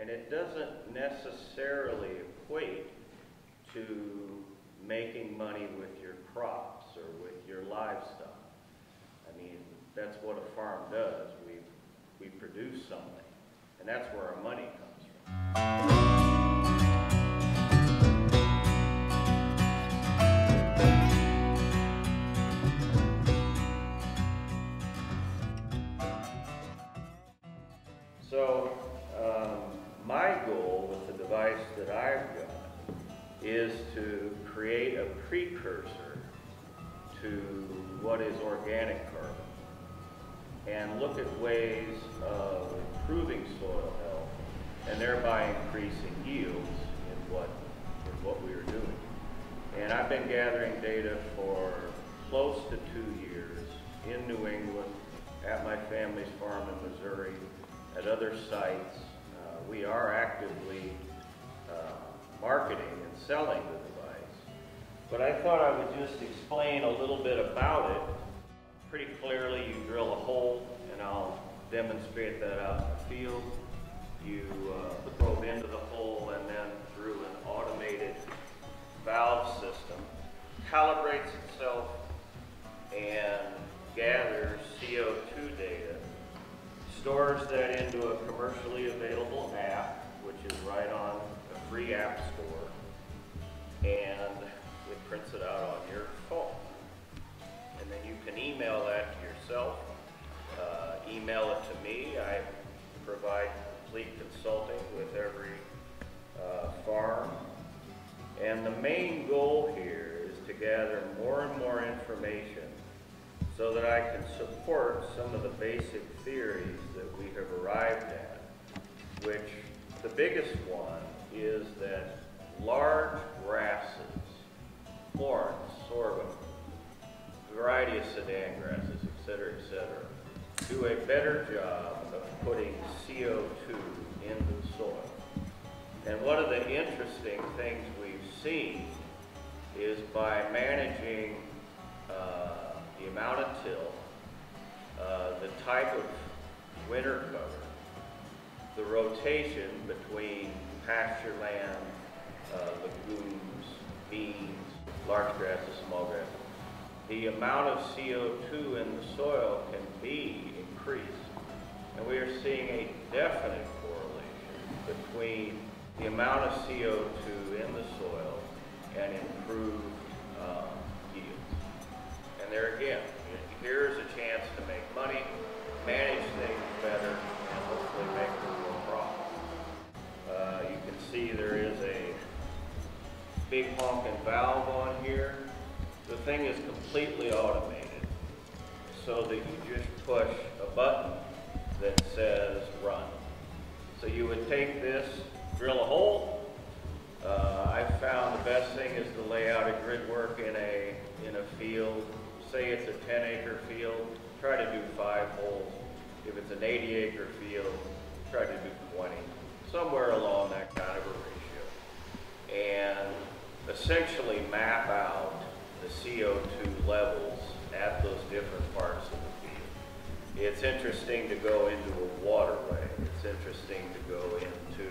And it doesn't necessarily equate to making money with your crops or with your livestock. I mean, that's what a farm does. We produce something, and that's where our money comes from. So, my goal with the device that I've got is to create a precursor to what is organic carbon and look at ways of improving soil health and thereby increasing yields in what we are doing. And I've been gathering data for close to 2 years in New England, at my family's farm in Missouri, at other sites. We are actively marketing and selling the device. But I thought I would just explain a little bit about it. Pretty clearly, you drill a hole, and I'll demonstrate that out in the field. You probe into the hole, and then through an automated valve system, calibrates itself and gathers CO2 data, stores that into a commercially available app, which is right on a free app store, and it prints it out on your phone. And then you can email that to yourself, email it to me. I provide complete consulting with every farm. And the main goal here is to gather more and more information so that I can support some of the basic theories that we have arrived at, which the biggest one is that large grasses, corn, sorghum, a variety of sedan grasses, etc., do a better job of putting CO2 into the soil. And one of the interesting things we've seen is by managing the amount of till, the type of winter cover, the rotation between pasture land, legumes, beans, large grasses, small grasses, the amount of CO2 in the soil can be increased. And we are seeing a definite correlation between the amount of CO2 in the soil and improved yields. And there again, here's a chance to make money, manage things better, and hopefully make more profit. You can see there is a big honking valve on here. The thing is completely automated, so that you just push a button that says run. So you would take this, drill a hole. I found the best thing is to lay out a grid work in a field. Say it's a 10-acre field, try to do 5 holes. If it's an 80-acre field, try to do 20. Somewhere along that kind of a ratio. And essentially map out the CO2 levels at those different parts of the field. It's interesting to go into a waterway. It's interesting to go into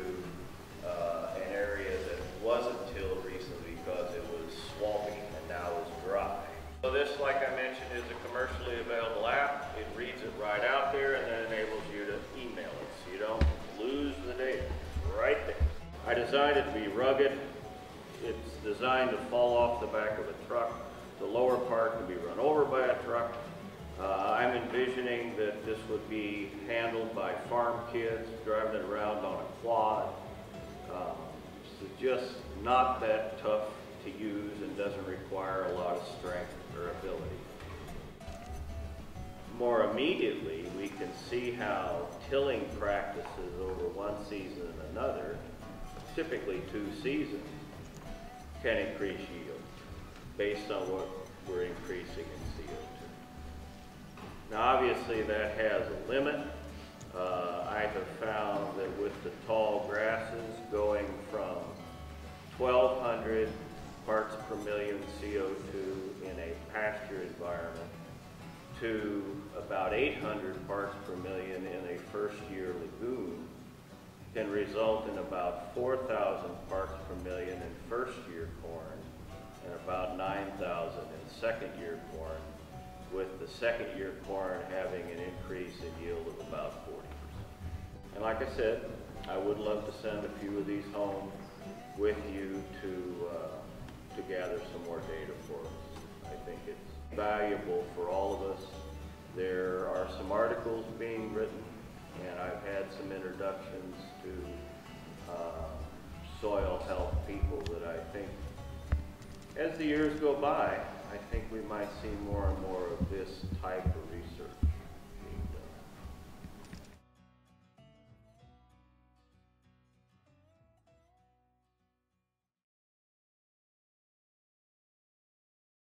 an area that wasn't tilled recently because it was swampy and now is dry. So this, like I mentioned, is a commercially available app. It reads it right out there and then enables you to email it so you don't lose the data right there. I designed it to be rugged. It's designed to fall off the back of a truck. The lower part can be run over by a truck. I'm envisioning that this would be handled by farm kids driving it around on a quad. It's just not that tough to use and doesn't require a lot of strength or ability. More immediately, we can see how tilling practices over one season and another, typically 2 seasons, can increase yield based on what we're increasing in CO2. Now obviously that has a limit. I have found that with the tall grasses going from 1,200 parts per million CO2 in a pasture environment to about 800 parts per million in a first-year legume, can result in about 4,000 parts per million in first-year corn and about 9,000 in second-year corn, with the second-year corn having an increase in yield of about 40%. And like I said, I would love to send a few of these home with you to gather some more data for us. I think it's valuable for all of us. There are some articles being written, and I've had some introductions to soil health people that I think, as the years go by, I think we might see more and more of this type of